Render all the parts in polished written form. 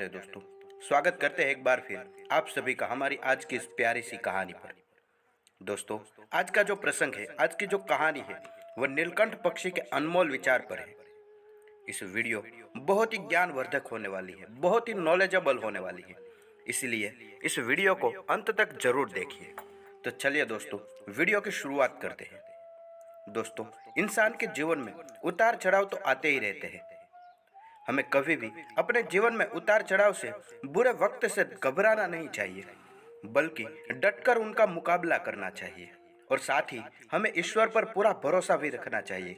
प्यारे दोस्तों, स्वागत करते हैं एक बार फिर आप सभी का हमारी आज की इस प्यारी सी कहानी पर। दोस्तों, आज का जो प्रसंग है, आज की जो कहानी है, वह नीलकंठ पक्षी के अनमोल विचार पर है। इस वीडियो बहुत ही ज्ञानवर्धक होने वाली है, बहुत ही नॉलेजेबल होने वाली है, इसलिए इस वीडियो को अंत तक जरूर देखिए। तो चलिए दोस्तों, वीडियो की शुरुआत करते हैं। दोस्तों, इंसान के जीवन में उतार चढ़ाव तो आते ही रहते हैं। हमें कभी भी अपने जीवन में उतार चढ़ाव से, बुरे वक्त से घबराना नहीं चाहिए, बल्कि डटकर उनका मुकाबला करना चाहिए। और साथ ही हमें ईश्वर पर पूरा भरोसा भी रखना चाहिए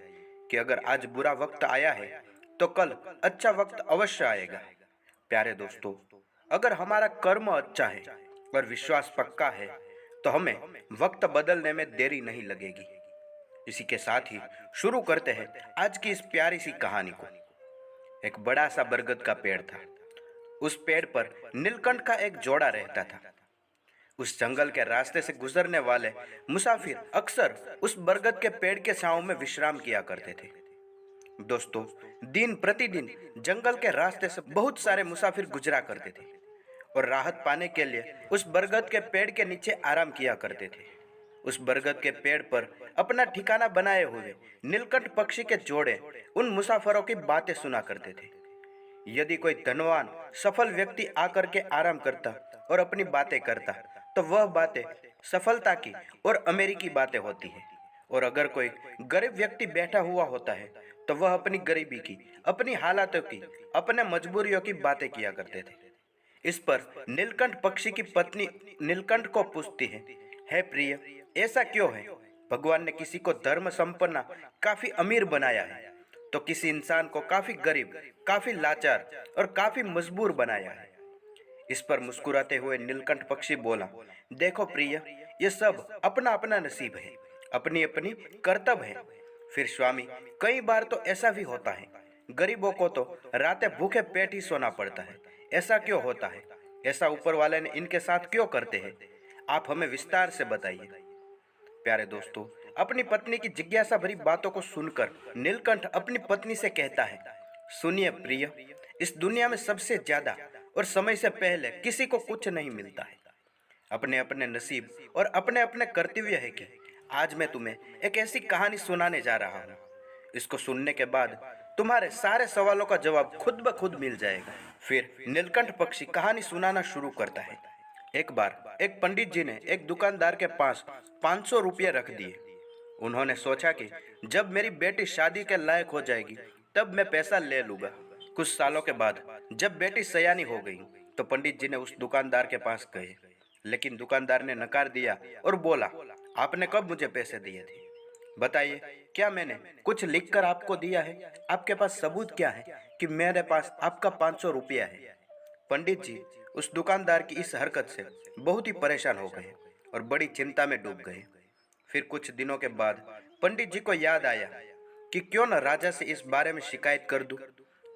कि अगर आज बुरा वक्त आया है तो कल अच्छा वक्त अवश्य आएगा। प्यारे दोस्तों, अगर हमारा कर्म अच्छा है और विश्वास पक्का है तो हमें वक्त बदलने में देरी नहीं लगेगी। इसी के साथ ही शुरू करते हैं आज की इस प्यारी सी कहानी को। एक बड़ा सा बरगद का पेड़ था। उस पेड़ पर नीलकंठ का एक जोड़ा रहता था। उस जंगल के रास्ते से गुजरने वाले मुसाफिर अक्सर उस बरगद के पेड़ के छांव में विश्राम किया करते थे। दोस्तों, दिन प्रतिदिन जंगल के रास्ते से बहुत सारे मुसाफिर गुजरा करते थे और राहत पाने के लिए उस बरगद के पेड़ के नीचे आराम किया करते थे। उस बरगद के पेड़ पर अपना ठिकाना बनाए हुए नीलकंठ पक्षी के जोड़े उन मुसाफिरों की बातें सुना करते थे। यदि कोई धनवान सफल व्यक्ति आकर के आराम करता और अपनी बातें करता तो वह बातें सफलता की और अमेरिकी बातें होती है। और अगर कोई गरीब व्यक्ति बैठा हुआ होता है तो वह अपनी गरीबी की, अपनी हालातों की, अपने मजबूरियों की बातें किया करते थे। इस पर नीलकंठ पक्षी की पत्नी नीलकंठ को पूछती है प्रिय, ऐसा क्यों है? भगवान ने किसी को धर्म संपन्न, काफी अमीर बनाया है, तो किसी इंसान को काफी गरीब, काफी लाचार और काफी मजबूर बनाया है। इस पर मुस्कुराते हुए नीलकंठ पक्षी बोला, देखो प्रिय, ये सब अपना अपना नसीब है, अपनी अपनी कर्तव्य है। फिर स्वामी, कई बार तो ऐसा भी होता है, गरीबों को तो रातें भूखे पेट ही सोना पड़ता है। ऐसा क्यों होता है? ऐसा ऊपर वाले ने इनके साथ क्यों करते हैं? आप हमें विस्तार से बताइए। प्यारे दोस्तों, अपनी पत्नी की जिज्ञासा भरी बातों को सुनकर नीलकंठ अपनी पत्नी से कहता है, सुनिए प्रिय, इस दुनिया में सबसे ज्यादा और समय से पहले किसी को कुछ नहीं मिलता है। अपने अपने नसीब और अपने अपने कर्तव्य है कि आज मैं तुम्हें एक ऐसी कहानी सुनाने जा रहा हूँ। इसको सुनने के बाद तुम्हारे सारे सवालों का जवाब खुद ब खुद मिल जाएगा। फिर नीलकंठ पक्षी कहानी सुनाना शुरू करता है। एक बार एक पंडित जी ने एक दुकानदार के पास 500 रुपये रख दिए। उन्होंने सोचा कि जब मेरी बेटी शादी के लायक हो जाएगी तब मैं पैसा ले लूंगा। कुछ सालों के बाद जब बेटी सयानी हो गई तो पंडित जी ने उस दुकानदार के पास गए, लेकिन दुकानदार ने नकार दिया और बोला, आपने कब मुझे पैसे दिए थे? बताइए, क्या मैंने कुछ लिखकर आपको दिया है? आपके पास सबूत क्या है कि मेरे पास आपका 500 रुपया है? पंडित जी उस दुकानदार की इस हरकत से बहुत ही परेशान हो गए और बड़ी चिंता में डूब गए। फिर कुछ दिनों के बाद पंडित जी को याद आया कि क्यों न राजा से इस बारे में शिकायत कर दूं,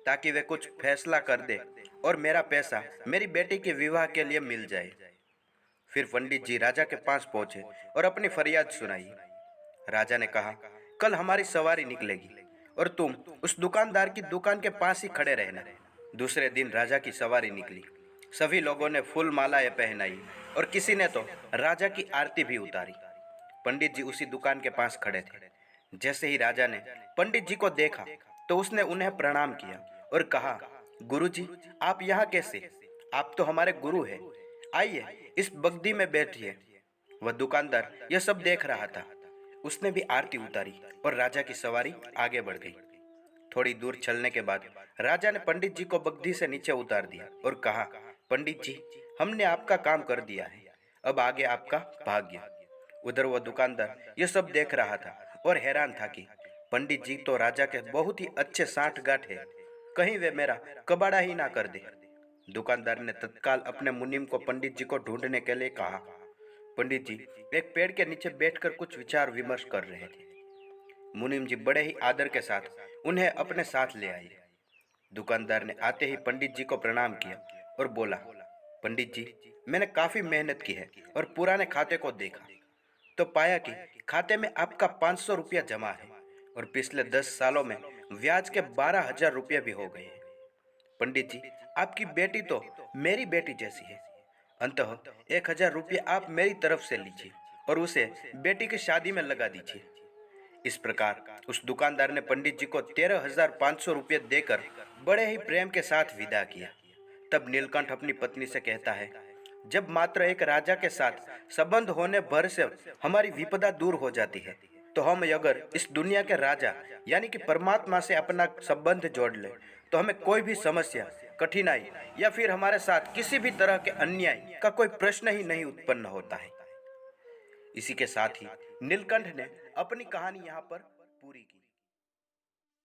ताकि वे कुछ फैसला कर दे और मेरा पैसा मेरी बेटी के विवाह के लिए मिल जाए। फिर पंडित जी राजा के पास पहुंचे और अपनी फरियाद सुनाई। राजा ने कहा, कल हमारी सवारी निकलेगी और तुम उस दुकानदार की दुकान के पास ही खड़े रहना। दूसरे दिन राजा की सवारी निकली। सभी लोगों ने फूल मालाएं पहनाई और किसी ने तो राजा की आरती भी उतारी। पंडित जी उसी दुकान के पास खड़े थे। जैसे ही राजा ने पंडित जी को देखा तो उसने उन्हें प्रणाम किया और कहा, गुरुजी, आप यहाँ कैसे? आप तो हमारे गुरु हैं। आइए इस बगदी में बैठिए। वह दुकानदार यह सब देख रहा था। उसने भी आरती उतारी और राजा की सवारी आगे बढ़ गई। थोड़ी दूर चलने के बाद राजा ने पंडित जी को बगदी से नीचे उतार दिया और कहा, पंडित जी, हमने आपका काम कर दिया है, अब आगे आपका भाग्य। उधर वह दुकानदार यह सब देख रहा था और हैरान था कि पंडित जी तो राजा के बहुत ही अच्छे साठगांठ है, कहीं वे मेरा कबाड़ा ही ना कर दे। दुकानदार ने तत्काल अपने मुनीम को पंडित जी को ढूंढने के लिए कहा। पंडित जी एक पेड़ के नीचे बैठकर कुछ विचार विमर्श कर रहे थे। मुनीम जी बड़े ही आदर के साथ उन्हें अपने साथ ले आए। दुकानदार ने आते ही पंडित जी को प्रणाम किया और बोला, पंडित जी, मैंने काफी मेहनत की है और पुराने खाते को देखा तो पाया कि खाते में आपका 500 रुपया जमा है और पिछले 10 सालों में ब्याज के 12,000 रुपये भी हो गए हैं। पंडित जी, आपकी बेटी तो मेरी बेटी जैसी है। अंततः 1,000 रुपये आप मेरी तरफ से लीजिए और उसे बेटी की शादी में लगा दीजिए। इस प्रकार उस दुकानदार ने पंडित जी को 13,500 रुपये देकर बड़े ही प्रेम के साथ विदा किया। तब नीलकंठ अपनी पत्नी से कहता है, जब मात्र एक राजा के साथ संबंध होने भर से हमारी विपदा दूर हो जाती है, तो हम अगर इस दुनिया के राजा यानी कि परमात्मा से अपना संबंध जोड़ ले तो हमें कोई भी समस्या, कठिनाई या फिर हमारे साथ किसी भी तरह के अन्याय का कोई प्रश्न ही नहीं उत्पन्न होता है। इसी के साथ ही नीलकंठ ने अपनी कहानी यहाँ पर पूरी की।